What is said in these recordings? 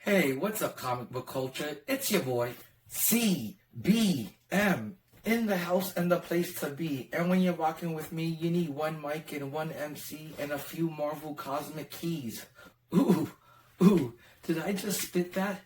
Hey, what's up, comic book culture? It's your boy, CBM, in the house and the place to be. And when you're rocking with me, you need one mic and one MC and a few Marvel Cosmic keys. Ooh, did I just spit that?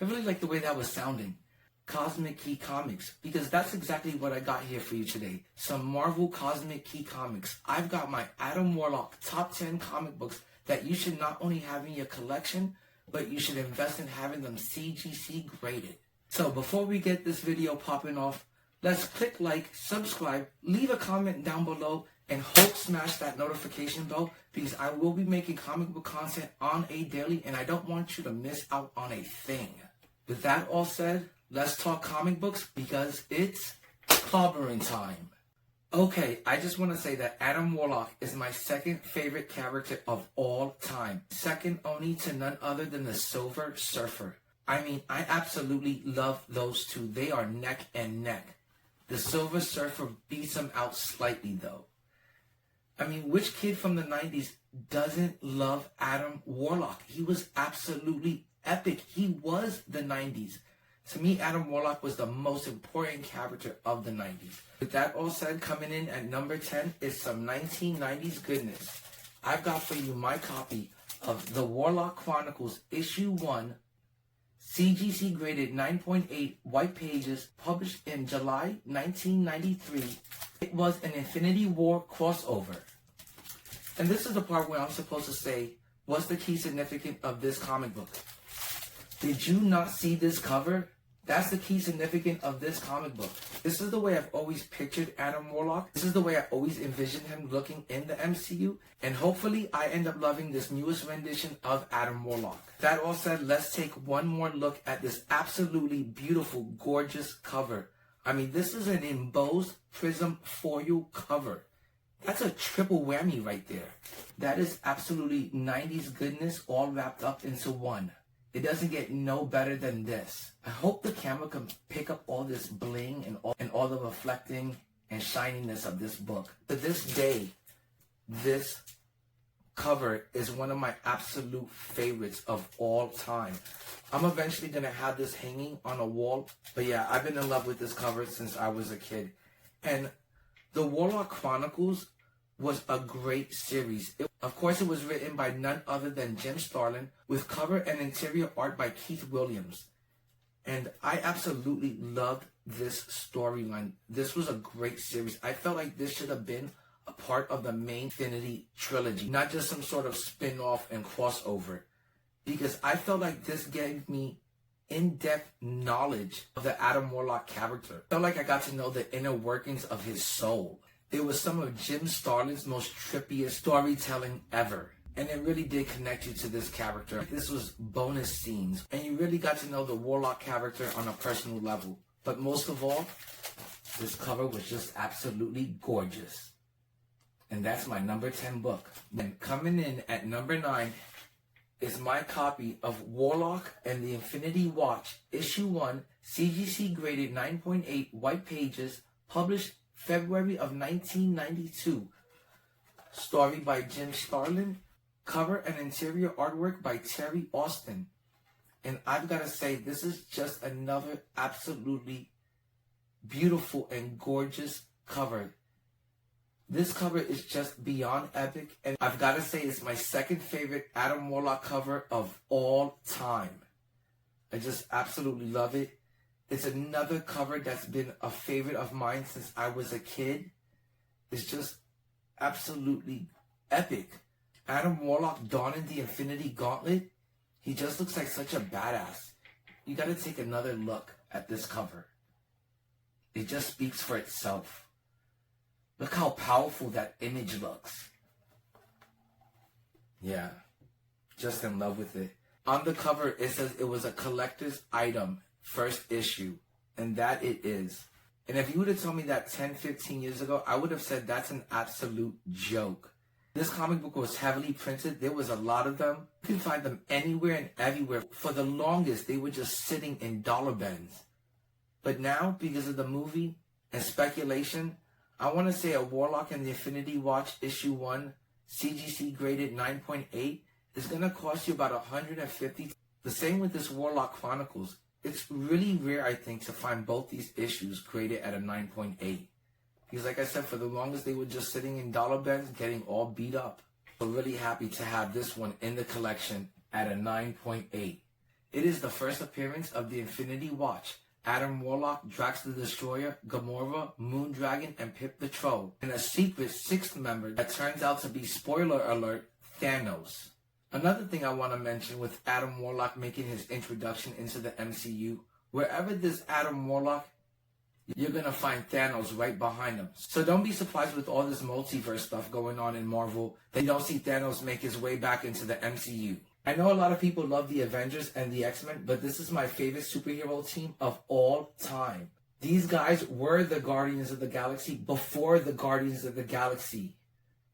I really like the way that was sounding. Cosmic Key Comics, because that's exactly what I got here for you today. Some Marvel Cosmic Key Comics. I've got my Adam Warlock top 10 comic books that you should not only have in your collection, but you should invest in having them CGC graded. So before we get this video popping off, let's click like, subscribe, leave a comment down below, and Hulk smash that notification bell, because I will be making comic book content on a daily, and I don't want you to miss out on a thing. With that all said, let's talk comic books, because it's clobbering time. Okay, I just want to say that Adam Warlock is my second favorite character of all time. Second only to none other than the Silver Surfer. I mean, I absolutely love those two. They are neck and neck. The Silver Surfer beats him out slightly though. I mean, which kid from the 90s doesn't love Adam Warlock? He was absolutely epic. He was the 90s. To me, Adam Warlock was the most important character of the 90s. With that all said, coming in at number 10 is some 1990s goodness. I've got for you my copy of The Warlock Chronicles Issue 1, CGC graded 9.8 white pages, published in July 1993. It was an Infinity War crossover. And this is the part where I'm supposed to say, what's the key significance of this comic book? Did you not see this cover? That's the key significance of this comic book. This is the way I've always pictured Adam Warlock. This is the way I always envisioned him looking in the MCU. And hopefully I end up loving this newest rendition of Adam Warlock. That all said, let's take one more look at this absolutely beautiful, gorgeous cover. I mean, this is an embossed prism foil cover. That's a triple whammy right there. That is absolutely 90s goodness all wrapped up into one. It doesn't get no better than this. I hope the camera can pick up all this bling and all the reflecting and shininess of this book. To this day, this cover is one of my absolute favorites of all time. I'm eventually going to have this hanging on a wall. But yeah, I've been in love with this cover since I was a kid. And The Warlock Chronicles was a great series. Of course, it was written by none other than Jim Starlin, with cover and interior art by Keith Williams. And I absolutely loved this storyline. This was a great series. I felt like this should have been a part of the main Infinity trilogy, not just some sort of spin-off and crossover. Because I felt like this gave me in-depth knowledge of the Adam Warlock character. I felt like I got to know the inner workings of his soul. It was some of Jim Starlin's most trippiest storytelling ever. And it really did connect you to this character. This was bonus scenes. And you really got to know the Warlock character on a personal level. But most of all, this cover was just absolutely gorgeous. And that's my number 10 book. And coming in at number 9 is my copy of Warlock and the Infinity Watch, Issue 1, CGC graded 9.8 white pages, published February of 1992. Story by Jim Starlin. Cover and interior artwork by Terry Austin. And I've got to say, this is just another absolutely beautiful and gorgeous cover. This cover is just beyond epic. And I've got to say, it's my second favorite Adam Warlock cover of all time. I just absolutely love it. It's another cover that's been a favorite of mine since I was a kid. It's just absolutely epic. Adam Warlock donning the Infinity Gauntlet. He just looks like such a badass. You gotta take another look at this cover. It just speaks for itself. Look how powerful that image looks. Yeah, just in love with it. On the cover, it says it was a collector's item. First issue, and that it is. And if you would have told me that 10, 15 years ago, I would have said that's an absolute joke. This comic book was heavily printed. There was a lot of them. You can find them anywhere and everywhere. For the longest, they were just sitting in dollar bins. But now, because of the movie and speculation, I want to say a Warlock and the Infinity Watch Issue 1, CGC graded 9.8, is going to cost you about $150 The same with this Warlock Chronicles. It's really rare, I think, to find both these issues graded at a 9.8. Because like I said, for the longest they were just sitting in dollar bins getting all beat up. So really happy to have this one in the collection at a 9.8. It is the first appearance of the Infinity Watch, Adam Warlock, Drax the Destroyer, Gamora, Moondragon, and Pip the Troll, and a secret sixth member that turns out to be, spoiler alert, Thanos. Another thing I want to mention with Adam Warlock making his introduction into the MCU, wherever there's Adam Warlock, you're going to find Thanos right behind him. So don't be surprised with all this multiverse stuff going on in Marvel that you don't see Thanos make his way back into the MCU. I know a lot of people love the Avengers and the X-Men, but this is my favorite superhero team of all time. These guys were the Guardians of the Galaxy before the Guardians of the Galaxy.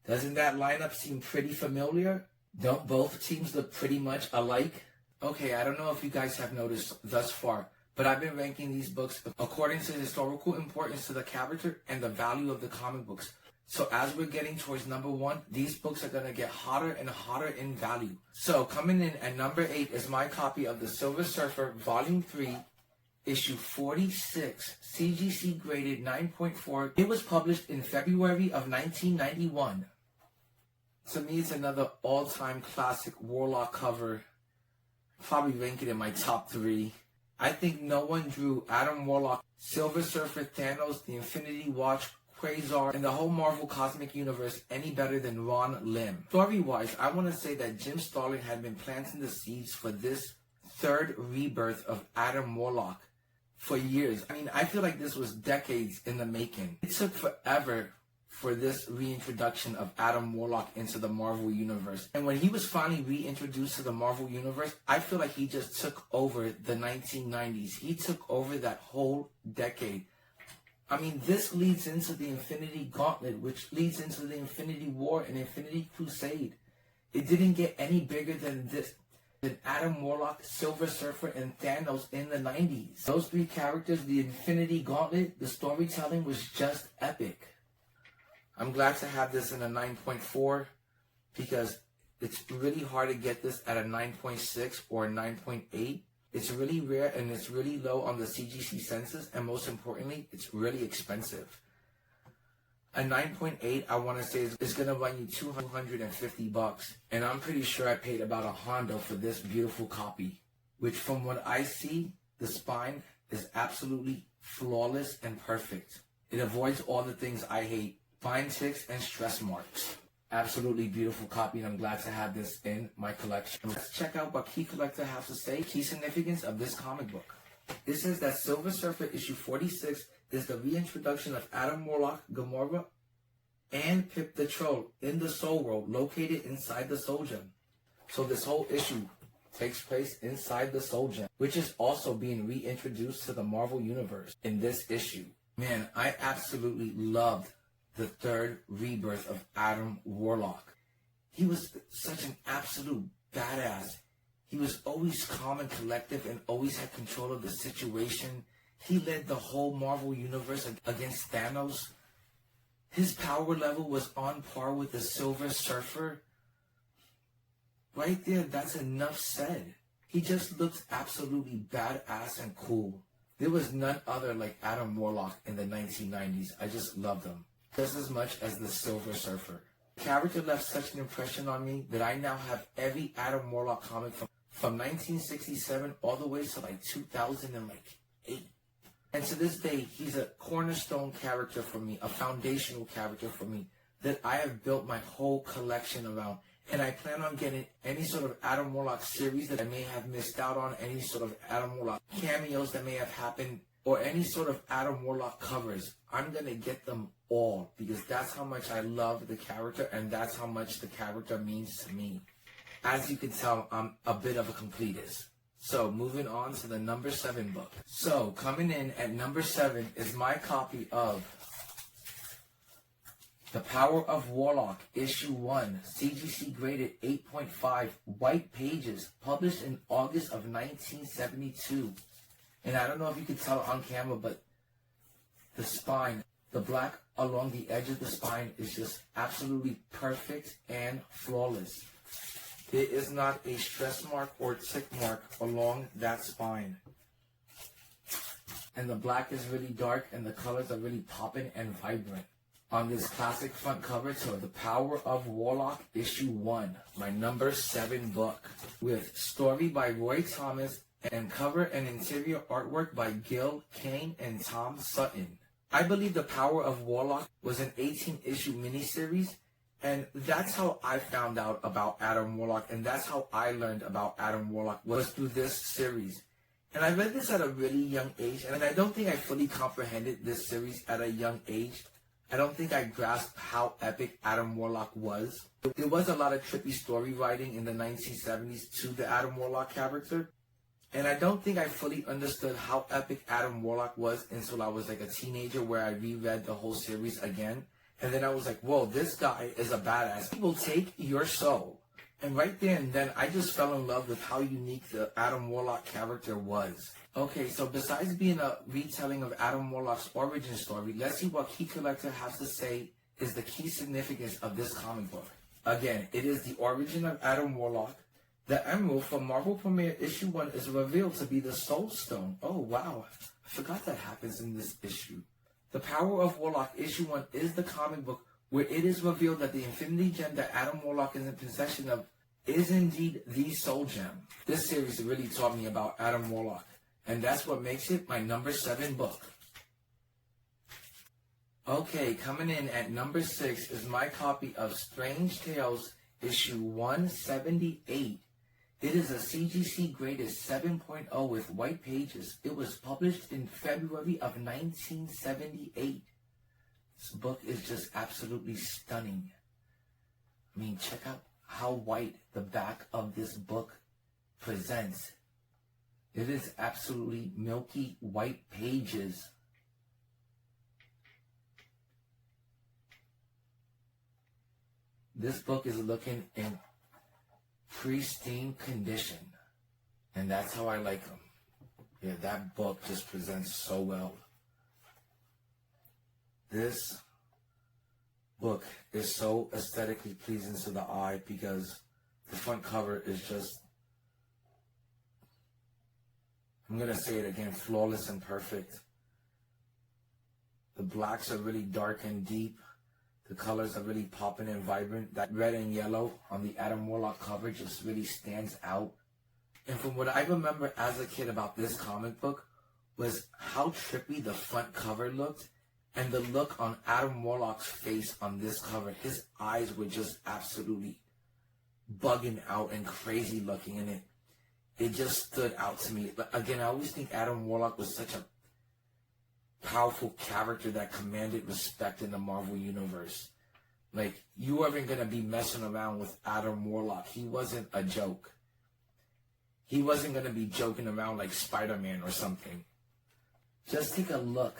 Doesn't that lineup seem pretty familiar? Don't both teams look pretty much alike? Okay, I don't know if you guys have noticed thus far, but I've been ranking these books according to historical importance to the character and the value of the comic books. So as we're getting towards number 1, these books are going to get hotter and hotter in value. So coming in at number 8 is my copy of the Silver Surfer Volume 3, Issue 46, CGC graded 9.4. It was published in February of 1991. To me, it's another all-time classic Warlock cover. Probably rank it in my top 3. I think no one drew Adam Warlock, Silver Surfer, Thanos, the Infinity Watch, Quasar, and the whole Marvel Cosmic Universe any better than Ron Lim. Story-wise, I want to say that Jim Starlin had been planting the seeds for this third rebirth of Adam Warlock for years. I mean, I feel like this was decades in the making. It took forever for this reintroduction of Adam Warlock into the Marvel Universe. And when he was finally reintroduced to the Marvel Universe, I feel like he just took over the 1990s. He took over that whole decade. I mean, this leads into the Infinity Gauntlet, which leads into the Infinity War and Infinity Crusade. It didn't get any bigger than this. Than Adam Warlock, Silver Surfer, and Thanos in the 90s. Those 3 characters, the Infinity Gauntlet, the storytelling was just epic. I'm glad to have this in a 9.4 because it's really hard to get this at a 9.6 or a 9.8. It's really rare and it's really low on the CGC census, and most importantly, it's really expensive. A 9.8, I want to say, is going to run you $250, and I'm pretty sure I paid about $100 for this beautiful copy, which from what I see, the spine is absolutely flawless and perfect. It avoids all the things I hate. Fine ticks and stress marks. Absolutely beautiful copy, and I'm glad to have this in my collection. Let's check out what Key Collector has to say. Key significance of this comic book. It says that Silver Surfer issue 46 is the reintroduction of Adam Warlock, Gamora, and Pip the Troll in the Soul World located inside the Soul Gem. So this whole issue takes place inside the Soul Gem, which is also being reintroduced to the Marvel Universe in this issue. Man, I absolutely loved the third rebirth of Adam Warlock. He was such an absolute badass. He was always calm and collective and always had control of the situation. He led the whole Marvel Universe against Thanos. His power level was on par with the Silver Surfer. Right there, that's enough said. He just looked absolutely badass and cool. There was none other like Adam Warlock in the 1990s. I just loved him just as much as the Silver Surfer. The character left such an impression on me that I now have every Adam Warlock comic from 1967 all the way to like 2008. And to this day, he's a cornerstone character for me, a foundational character for me that I have built my whole collection around. And I plan on getting any sort of Adam Warlock series that I may have missed out on, any sort of Adam Warlock cameos that may have happened, or any sort of Adam Warlock covers. I'm going to get them all because that's how much I love the character and that's how much the character means to me. As you can tell, I'm a bit of a completist. So moving on to the number 7 book. So coming in at number 7 is my copy of The Power of Warlock, Issue 1, CGC graded 8.5, white pages, published in August of 1972. And I don't know if you can tell on camera, but the spine, the black along the edge of the spine is just absolutely perfect and flawless. There is not a stress mark or tick mark along that spine. And the black is really dark and the colors are really popping and vibrant. On this classic front cover to The Power of Warlock Issue 1, my number 7 book, with story by Roy Thomas and cover and interior artwork by Gil Kane and Tom Sutton. I believe The Power of Warlock was an 18-issue miniseries, and that's how I found out about Adam Warlock, and that's how I learned about Adam Warlock, was through this series. And I read this at a really young age, and I don't think I fully comprehended this series at a young age. I don't think I grasped how epic Adam Warlock was. There was a lot of trippy story writing in the 1970s to the Adam Warlock character. And I don't think I fully understood how epic Adam Warlock was until I was like a teenager, where I reread the whole series again. And then I was like, whoa, this guy is a badass. He will take your soul. And right there and then, I just fell in love with how unique the Adam Warlock character was. Okay, so besides being a retelling of Adam Warlock's origin story, let's see what Key Collector has to say is the key significance of this comic book. Again, it is the origin of Adam Warlock. The Emerald from Marvel Premiere Issue 1 is revealed to be the Soul Stone. Oh, wow. I forgot that happens in this issue. The Power of Warlock Issue 1 is the comic book where it is revealed that the Infinity Gem that Adam Warlock is in possession of is indeed the Soul Gem. This series really taught me about Adam Warlock, and that's what makes it my number 7 book. Okay, coming in at number 6 is my copy of Strange Tales Issue 178. It is a CGC graded 7.0 with white pages. It was published in February of 1978. This book is just absolutely stunning. I mean, check out how white the back of this book presents. It is absolutely milky white pages. This book is looking in pristine condition, and that's how I like them. Yeah, that book just presents so well. This book is so aesthetically pleasing to the eye because the front cover is just, I'm going to say it again, flawless and perfect. The blacks are really dark and deep. The colors are really popping and vibrant. That red and yellow on the Adam Warlock cover just really stands out. And from what I remember as a kid about this comic book was how trippy the front cover looked, and the look on Adam Warlock's face on this cover. His eyes were just absolutely bugging out and crazy looking, and it just stood out to me. But again, I always think Adam Warlock was such a powerful character that commanded respect in the Marvel Universe. Like, you weren't going to be messing around with Adam Warlock. He wasn't a joke. He wasn't going to be joking around like Spider-Man or something. Just take a look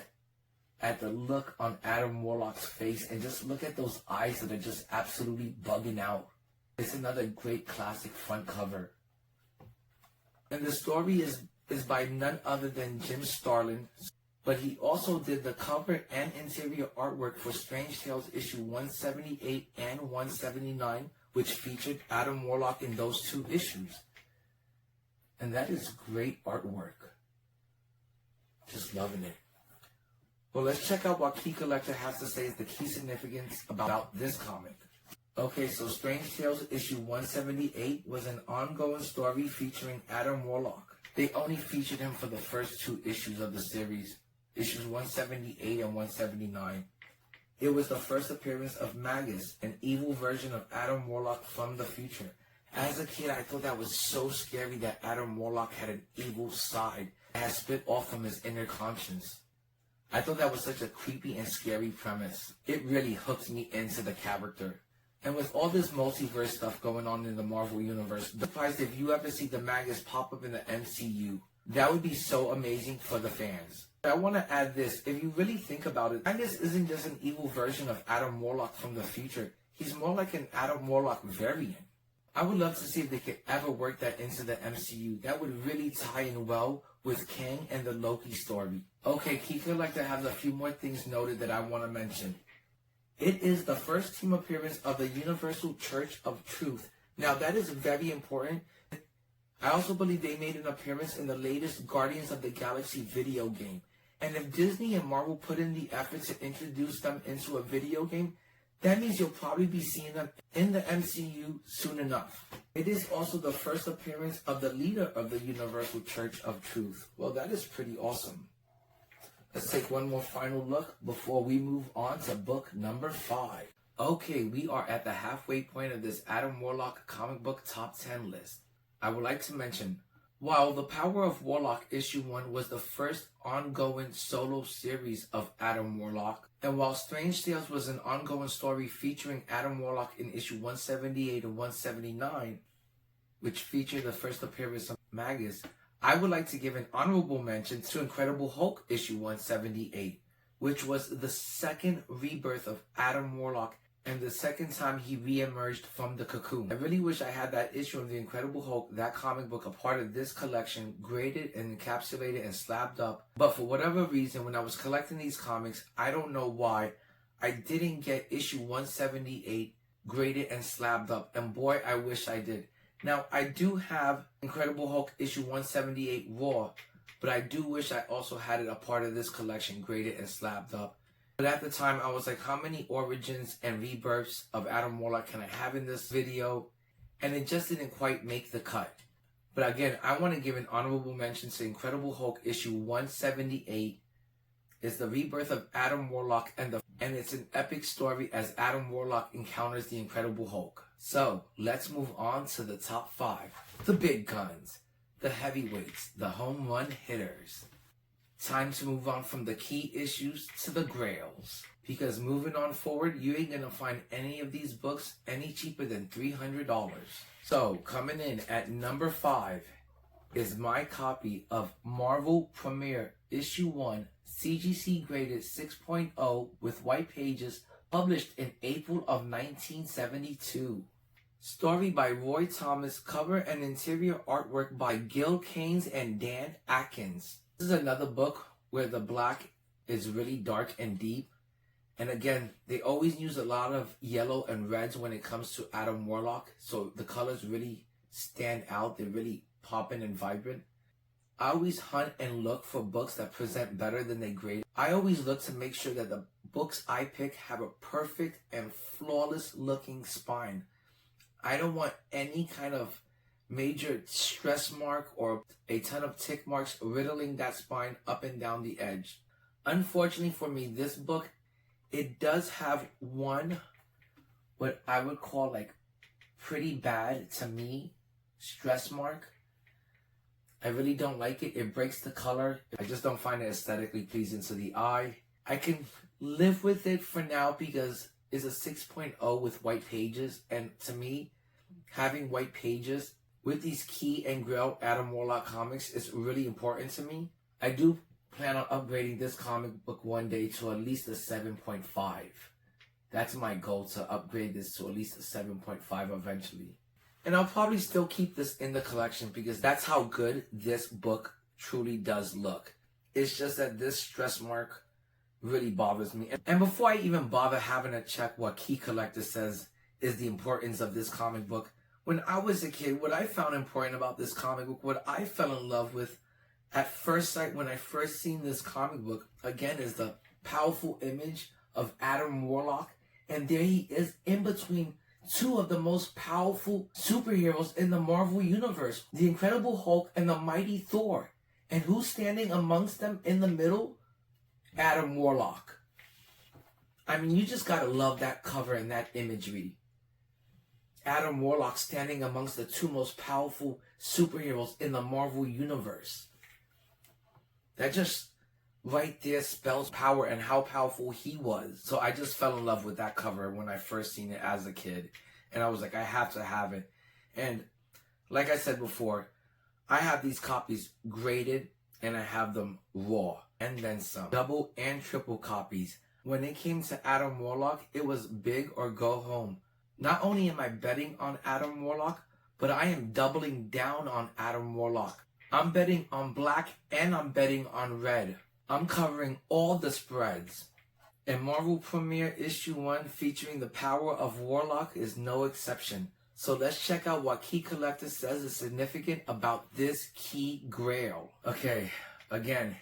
at the look on Adam Warlock's face and just look at those eyes that are just absolutely bugging out. It's another great classic front cover. And the story is by none other than Jim Starlin, but he also did the cover and interior artwork for Strange Tales issue 178 and 179, which featured Adam Warlock in those 2 issues. And that is great artwork. Just loving it. Well, let's check out what Key Collector has to say is the key significance about this comic. Okay, so Strange Tales issue 178 was an ongoing story featuring Adam Warlock. They only featured him for the first 2 issues of the series, issues 178 and 179. It was the first appearance of Magus, an evil version of Adam Warlock from the future. As a kid, I thought that was so scary that Adam Warlock had an evil side that had split off from his inner conscience. I thought that was such a creepy and scary premise. It really hooked me into the character. And with all this multiverse stuff going on in the Marvel Universe, I'm surprised if you ever see the Magus pop up in the MCU. That would be so amazing for the fans. I want to add this. If you really think about it, Magus isn't just an evil version of Adam Warlock from the future. He's more like an Adam Warlock variant. I would love to see if they could ever work that into the MCU. That would really tie in well with Kang and the Loki story. Okay, Key Collector has a few more things noted that I want to mention. It is the first team appearance of the Universal Church of Truth Now that is very important. I also believe they made an appearance in the latest Guardians of the Galaxy video game. And if Disney and Marvel put in the effort to introduce them into a video game, that means you'll probably be seeing them in the MCU soon enough. It is also the first appearance of the leader of the Universal Church of Truth. Well, that is pretty awesome. Let's take one more final look before we move on to book number 5. Okay, we are at the halfway point of this Adam Warlock comic book top 10 list. I would like to mention, while The Power of Warlock issue 1 was the first ongoing solo series of Adam Warlock, and while Strange Tales was an ongoing story featuring Adam Warlock in issue 178 and 179, which featured the first appearance of Magus, I would like to give an honorable mention to Incredible Hulk issue 178, which was the second rebirth of Adam Warlock and the second time he re-emerged from the cocoon. I really wish I had that issue of the Incredible Hulk, that comic book, a part of this collection, graded and encapsulated and slabbed up. But for whatever reason, when I was collecting these comics, I don't know why, I didn't get issue 178 graded and slabbed up. And boy, I wish I did. Now, I do have Incredible Hulk issue 178 raw, but I do wish I also had it a part of this collection, graded and slabbed up. But at the time, I was like, how many origins and rebirths of Adam Warlock can I have in this video? And it just didn't quite make the cut. But again, I want to give an honorable mention to Incredible Hulk issue 178. It's the rebirth of Adam Warlock, and it's an epic story as Adam Warlock encounters the Incredible Hulk. So, let's move on to the top 5. The big guns, the heavyweights, the home run hitters. Time to move on from the key issues to the grails. Because moving on forward, you ain't gonna find any of these books any cheaper than $300. So, coming in at number 5 is my copy of Marvel Premiere Issue 1, CGC graded 6.0 with white pages, published in April of 1972. Story by Roy Thomas, cover and interior artwork by Gil Keynes and Dan Atkins. This is another book where the black is really dark and deep. And again, they always use a lot of yellow and reds when it comes to Adam Warlock. So the colors really stand out. They're really popping and vibrant. I always hunt and look for books that present better than they grade. I always look to make sure that the books I pick have a perfect and flawless looking spine. I don't want any kind of major stress mark or a ton of tick marks riddling that spine up and down the edge. Unfortunately for me, this book, it does have one, what I would call like pretty bad to me, stress mark. I really don't like it. It breaks the color. I just don't find it aesthetically pleasing to the eye. I can live with it for now because it's a 6.0 with white pages. And to me, having white pages with these key and grail Adam Warlock comics is really important to me. I do plan on upgrading this comic book one day to at least a 7.5. That's my goal, to upgrade this to at least a 7.5 eventually. And I'll probably still keep this in the collection because that's how good this book truly does look. It's just that this stress mark really bothers me. And before I even bother having to check what Key Collector says is the importance of this comic book, when I was a kid, what I found important about this comic book, what I fell in love with at first sight when I first seen this comic book, again, is the powerful image of Adam Warlock. And there he is in between two of the most powerful superheroes in the Marvel Universe, the Incredible Hulk and the Mighty Thor. And who's standing amongst them in the middle? Adam Warlock. I mean, you just gotta love that cover and that imagery. Adam Warlock standing amongst the two most powerful superheroes in the Marvel Universe. That just right there spells power and how powerful he was. So I just fell in love with that cover when I first seen it as a kid. And I was like, I have to have it. And like I said before, I have these copies graded and I have them raw and then some. Double and triple copies. When it came to Adam Warlock, it was big or go home. Not only am I betting on Adam Warlock, but I am doubling down on Adam Warlock. I'm betting on black and I'm betting on red. I'm covering all the spreads. And Marvel Premiere Issue 1 featuring the power of Warlock is no exception. So let's check out what Key Collector says is significant about this key grail. Okay, again,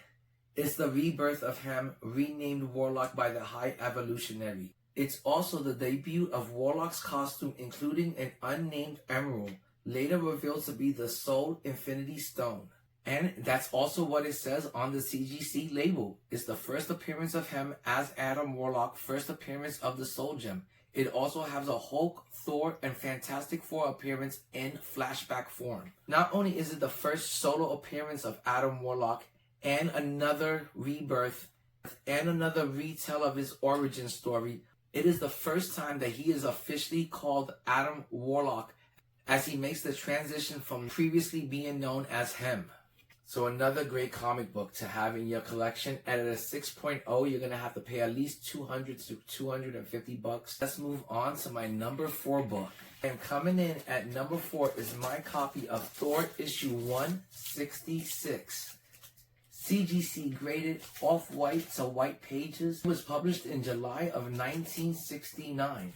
it's the rebirth of him, renamed Warlock by the High Evolutionary. It's also the debut of Warlock's costume, including an unnamed emerald, later revealed to be the Soul Infinity Stone. And that's also what it says on the CGC label. It's the first appearance of him as Adam Warlock, first appearance of the Soul Gem. It also has a Hulk, Thor, and Fantastic Four appearance in flashback form. Not only is it the first solo appearance of Adam Warlock and another rebirth and another retell of his origin story, it is the first time that he is officially called Adam Warlock as he makes the transition from previously being known as him. So another great comic book to have in your collection. And at a 6.0, you're going to have to pay at least $200 to $250. Let's move on to my number 4 book. And coming in at number 4 is my copy of Thor issue 166. CGC graded off-white to white pages. It was published in July of 1969.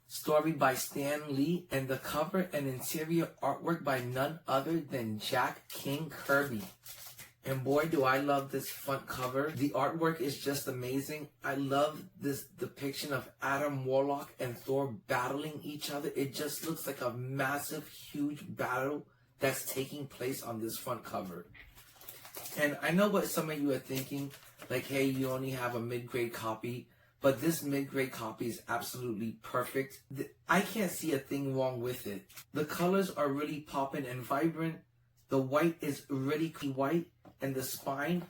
Story by Stan Lee, and the cover and interior artwork by none other than Jack King Kirby. And boy, do I love this front cover. The artwork is just amazing. I love this depiction of Adam Warlock and Thor battling each other. It just looks like a massive, huge battle that's taking place on this front cover. And I know what some of you are thinking, like, hey, you only have a mid-grade copy. But this mid-grade copy is absolutely perfect. I can't see a thing wrong with it. The colors are really popping and vibrant. The white is really white. And the spine,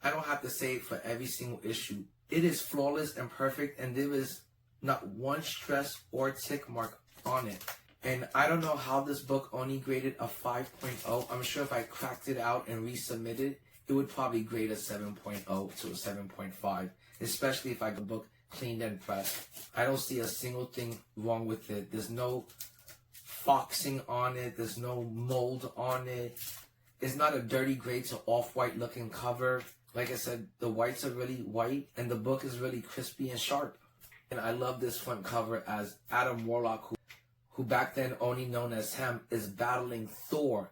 I don't have to say it for every single issue. It is flawless and perfect. And there is not one stress or tick mark on it. And I don't know how this book only graded a 5.0. I'm sure if I cracked it out and resubmitted, it would probably grade a 7.0 to a 7.5. Especially if I get the book cleaned and pressed. I don't see a single thing wrong with it. There's no foxing on it. There's no mold on it. It's not a dirty gray to off-white looking cover. Like I said, the whites are really white and the book is really crispy and sharp. And I love this front cover as Adam Warlock, who back then only known as him, is battling Thor,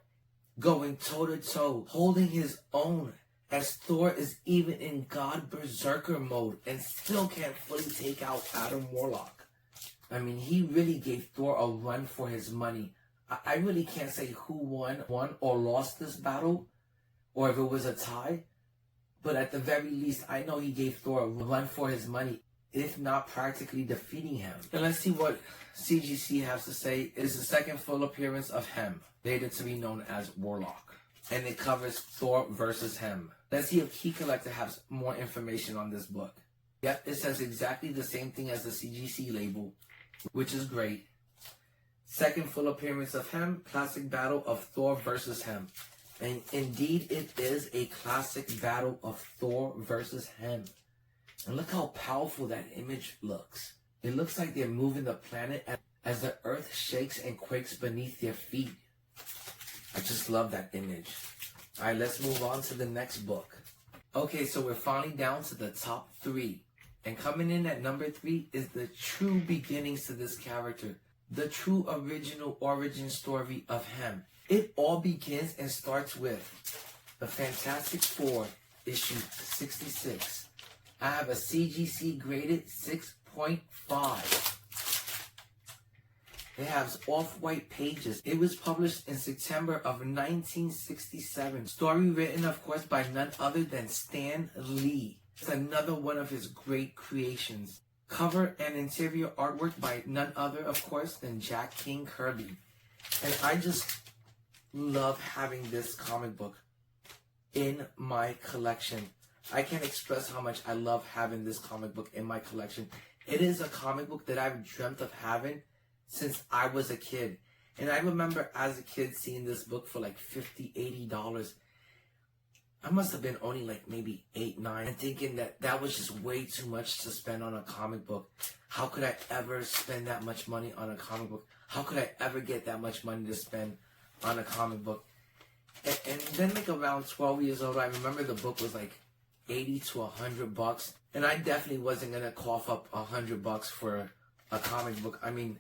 going toe-to-toe, holding his own, as Thor is even in God Berserker mode and still can't fully take out Adam Warlock. I mean, he really gave Thor a run for his money. I really can't say who won or lost this battle, or if it was a tie. But at the very least, I know he gave Thor a run for his money, if not practically defeating him. And let's see what CGC has to say. It is the second full appearance of him, later to be known as Warlock. And it covers Thor versus him. Let's see if Key Collector has more information on this book. Yep, it says exactly the same thing as the CGC label, which is great. Second full appearance of him, classic battle of Thor versus him. And indeed, it is a classic battle of Thor versus him. And look how powerful that image looks. It looks like they're moving the planet as the earth shakes and quakes beneath their feet. I just love that image. Alright, let's move on to the next book. Okay, so we're finally down to the top 3. And coming in at number 3 is the true beginnings to this character. The true original origin story of him. It all begins and starts with the Fantastic Four, issue 66. I have a CGC graded 6.5. It has off-white pages. It was published in September of 1967. Story written, of course, by none other than Stan Lee. It's another one of his great creations. Cover and interior artwork by none other, of course, than Jack King Kirby. And I just love having this comic book in my collection. I can't express how much I love having this comic book in my collection. It is a comic book that I've dreamt of having since I was a kid. And I remember as a kid seeing this book for like $50, $80. I must have been only like maybe 8, 9, and thinking that was just way too much to spend on a comic book. How could I ever spend that much money on a comic book? How could I ever get that much money to spend on a comic book? And then like around 12 years old, I remember the book was like 80 to $100. And I definitely wasn't going to cough up $100 for a comic book. I mean,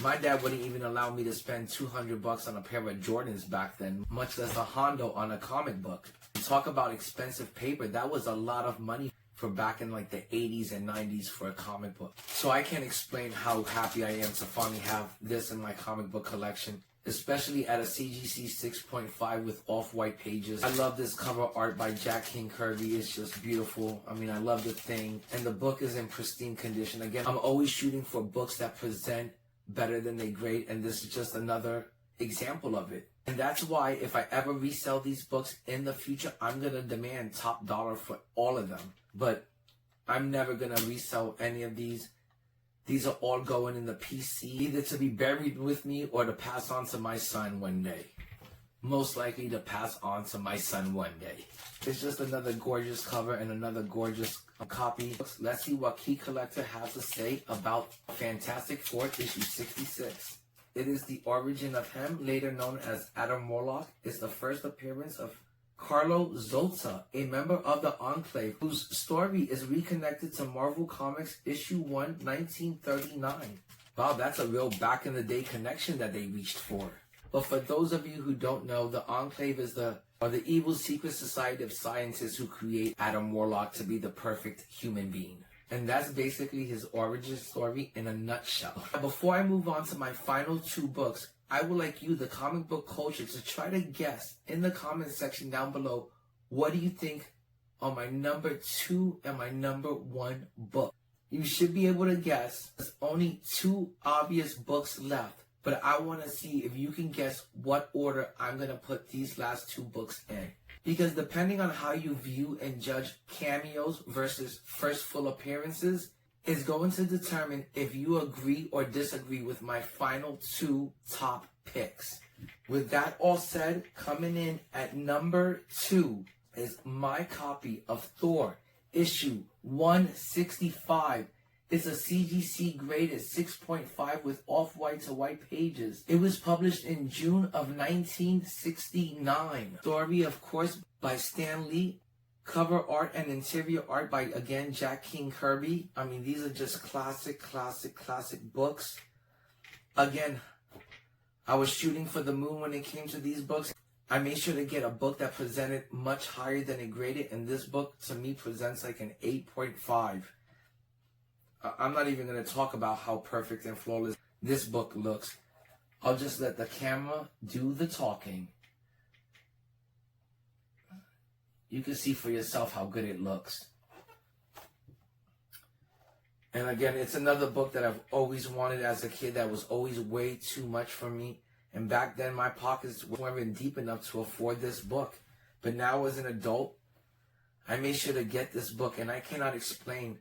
My dad wouldn't even allow me to spend $200 on a pair of Jordans back then, much less a Hondo on a comic book. Talk about expensive paper. That was a lot of money for back in like the 80s and 90s for a comic book. So I can't explain how happy I am to finally have this in my comic book collection, especially at a CGC 6.5 with off-white pages. I love this cover art by Jack King Kirby. It's just beautiful. I mean, I love the thing. And the book is in pristine condition. Again, I'm always shooting for books that present better than they grade, and this is just another example of it. And that's why if I ever resell these books in the future, I'm going to demand top dollar for all of them. But I'm never going to resell any of these. These are all going in the PC, either to be buried with me or to pass on to my son one day. Most likely to pass on to my son one day. It's just another gorgeous cover and another gorgeous copy. Let's see what Key Collector has to say about Fantastic Four issue 66. It is the origin of him, later known as Adam Warlock. It's the first appearance of Carlo Zolta, a member of the Enclave, whose story is reconnected to Marvel Comics issue 1, 1939. Wow, that's a real back-in-the-day connection that they reached for. But for those of you who don't know, the Enclave is the evil secret society of scientists who create Adam Warlock to be the perfect human being. And that's basically his origin story in a nutshell. Before I move on to my final two books, I would like you, the comic book culture, to try to guess in the comment section down below, what do you think are my number 2 and my number 1 book? You should be able to guess. There's only 2 obvious books left, but I want to see if you can guess what order I'm going to put these last 2 books in. Because depending on how you view and judge cameos versus first full appearances, is going to determine if you agree or disagree with my final 2 top picks. With that all said, coming in at number 2 is my copy of Thor issue 165. It's a CGC graded 6.5 with off-white to white pages. It was published in June of 1969. Story, of course, by Stan Lee. Cover art and interior art by, again, Jack King Kirby. I mean, these are just classic books. Again, I was shooting for the moon when it came to these books. I made sure to get a book that presented much higher than it graded, and this book, to me, presents like an 8.5. I'm not even going to talk about how perfect and flawless this book looks. I'll just let the camera do the talking. You can see for yourself how good it looks. And again, it's another book that I've always wanted as a kid that was always way too much for me. And back then, my pockets weren't deep enough to afford this book. But now as an adult, I made sure to get this book. And I cannot explain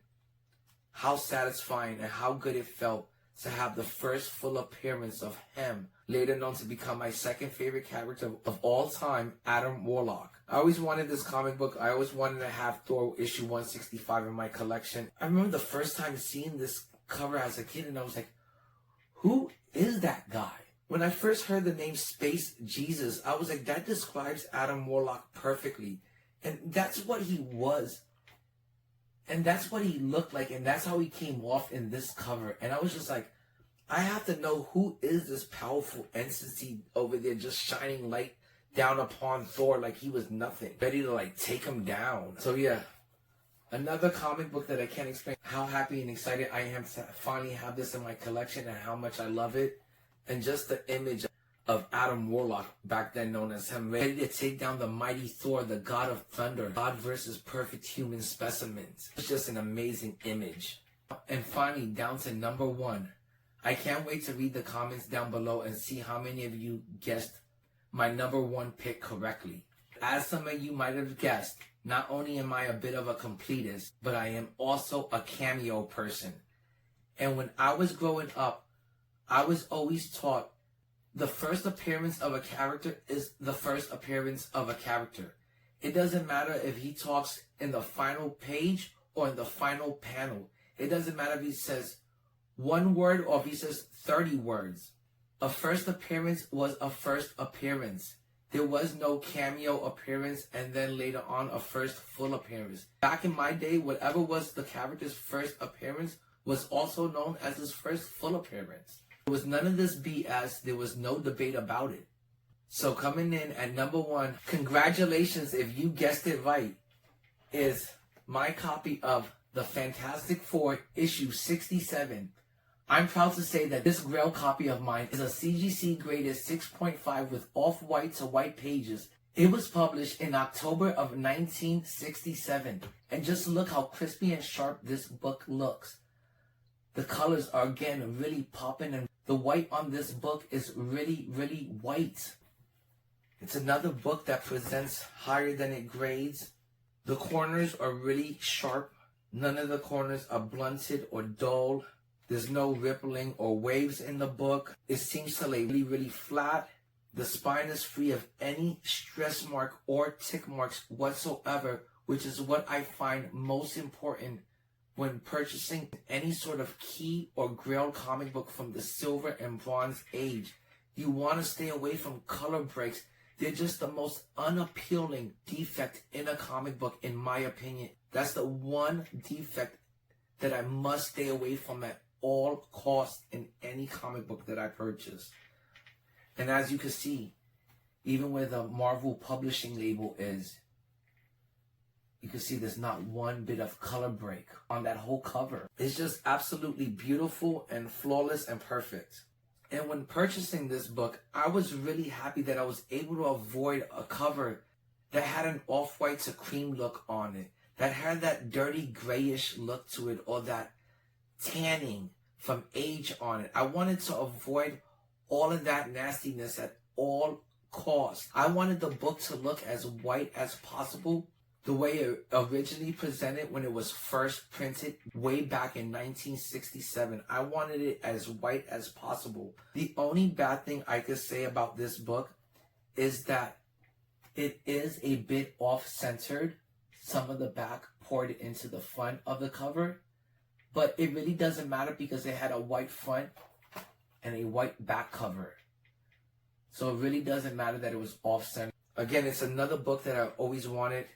how satisfying and how good it felt to have the first full appearance of him, later known to become my second favorite character of all time, Adam Warlock. I always wanted this comic book. I always wanted to have Thor issue 165 in my collection. I remember the first time seeing this cover as a kid, and I was like, who is that guy? When I first heard the name Space Jesus, I was like, that describes Adam Warlock perfectly. And that's what he was. And that's what he looked like, and that's how he came off in this cover. And I was just like, I have to know who is this powerful entity over there just shining light down upon Thor like he was nothing, ready to like take him down. So yeah, another comic book that I can't explain how happy and excited I am to finally have this in my collection and how much I love it. And just the image of Adam Warlock, back then known as him, ready to take down the mighty Thor, the god of thunder, God versus perfect human specimens. It's just an amazing image. And finally, down to number 1. I can't wait to read the comments down below and see how many of you guessed my number 1 pick correctly. As some of you might have guessed, not only am I a bit of a completist, but I am also a cameo person. And when I was growing up, I was always taught the first appearance of a character is the first appearance of a character. It doesn't matter if he talks in the final page or in the final panel. It doesn't matter if he says 1 word or if he says 30 words. A first appearance was a first appearance. There was no cameo appearance and then later on a first full appearance. Back in my day, whatever was the character's first appearance was also known as his first full appearance. There was none of this BS. There was no debate about it. So coming in at number 1, congratulations if you guessed it right, is my copy of the Fantastic Four issue 67. I'm proud to say that this Grail copy of mine is a CGC graded 6.5 with off-white to white pages. It was published in October of 1967. And just look how crispy and sharp this book looks. The colors are again really popping, and the white on this book is really, really white. It's another book that presents higher than it grades. The corners are really sharp. None of the corners are blunted or dull. There's no rippling or waves in the book. It seems to lay really, really flat. The spine is free of any stress mark or tick marks whatsoever, which is what I find most important when purchasing any sort of key or Grail comic book from the Silver and Bronze Age. You want to stay away from color breaks. They're just the most unappealing defect in a comic book, in my opinion. That's the one defect that I must stay away from at all costs in any comic book that I purchase. And as you can see, even where the Marvel publishing label is, you can see there's not one bit of color break on that whole cover. It's just absolutely beautiful and flawless and perfect. And when purchasing this book, I was really happy that I was able to avoid a cover that had an off-white to cream look on it, that had that dirty grayish look to it, or that tanning from age on it. I wanted to avoid all of that nastiness at all costs. I wanted the book to look as white as possible, the way it originally presented when it was first printed way back in 1967. I wanted it as white as possible. The only bad thing I could say about this book is that it is a bit off-centered. Some of the back poured into the front of the cover, but it really doesn't matter because it had a white front and a white back cover. So it really doesn't matter that it was off-centered. Again, it's another book that I always wanted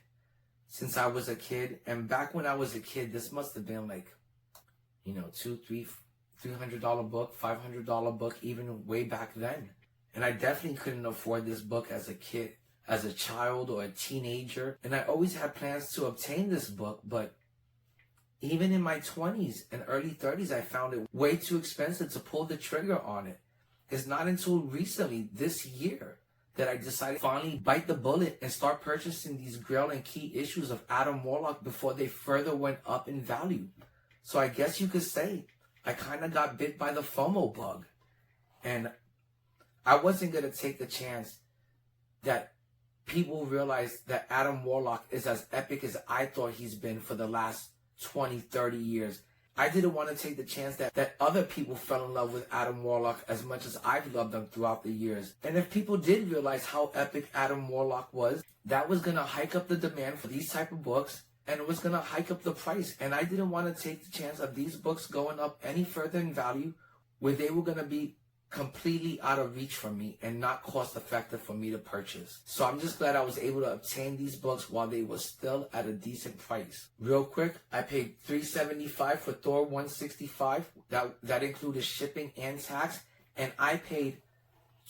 since I was a kid. And back when I was a kid, this must have been like, you know, $300 book, $500 book, even way back then. And I definitely couldn't afford this book as a kid, as a child or a teenager. And I always had plans to obtain this book, but even in my 20s and early 30s, I found it way too expensive to pull the trigger on it. It's not until recently, this year, that I decided to finally bite the bullet and start purchasing these Grail and key issues of Adam Warlock before they further went up in value. So I guess you could say I kind of got bit by the FOMO bug. And I wasn't going to take the chance that people realize that Adam Warlock is as epic as I thought he's been for the last 20, 30 years. I didn't want to take the chance that other people fell in love with Adam Warlock as much as I've loved him throughout the years. And if people did realize how epic Adam Warlock was, that was going to hike up the demand for these type of books, and it was going to hike up the price. And I didn't want to take the chance of these books going up any further in value where they were going to be completely out of reach for me and not cost effective for me to purchase. So I'm just glad I was able to obtain these books while they were still at a decent price. Real quick, I paid $375 for Thor 165. That included shipping and tax, and I paid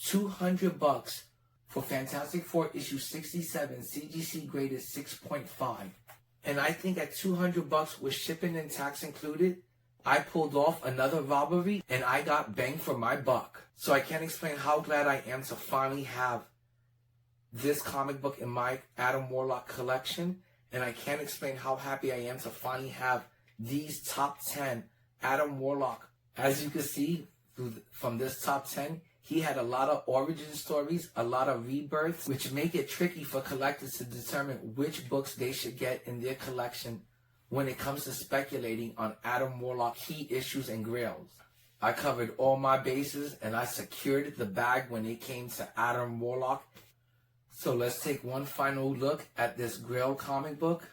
$200 for Fantastic Four issue 67 CGC graded 6.5. And I think at $200 with shipping and tax included, I pulled off another robbery and I got bang for my buck. So I can't explain how glad I am to finally have this comic book in my Adam Warlock collection. And I can't explain how happy I am to finally have these top 10 Adam Warlock. As you can see from this top 10, he had a lot of origin stories, a lot of rebirths, which make it tricky for collectors to determine which books they should get in their collection when it comes to speculating on Adam Warlock key issues and grails. I covered all my bases and I secured the bag when it came to Adam Warlock. So let's take one final look at this Grail comic book.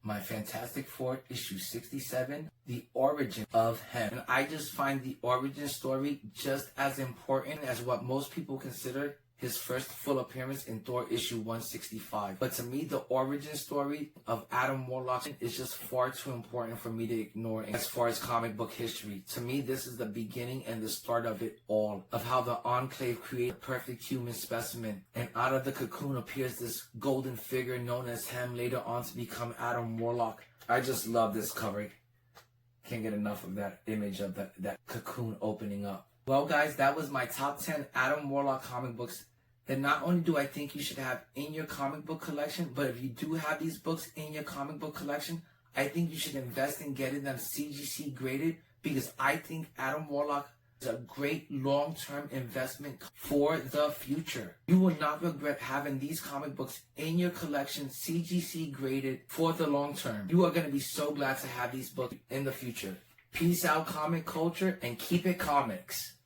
My Fantastic Four issue 67, the origin of him. And I just find the origin story just as important as what most people consider his first full appearance in Thor issue 165. But to me, the origin story of Adam Warlock is just far too important for me to ignore as far as comic book history. To me, this is the beginning and the start of it all, of how the Enclave created a perfect human specimen, and out of the cocoon appears this golden figure known as him, later on to become Adam Warlock. I just love this cover. Can't get enough of that image of that cocoon opening up. Well, guys, that was my top 10 Adam Warlock comic books that not only do I think you should have in your comic book collection, but if you do have these books in your comic book collection, I think you should invest in getting them CGC graded, because I think Adam Warlock is a great long-term investment for the future. You will not regret having these comic books in your collection CGC graded for the long term. You are going to be so glad to have these books in the future. Peace out, comic culture, and keep it comics.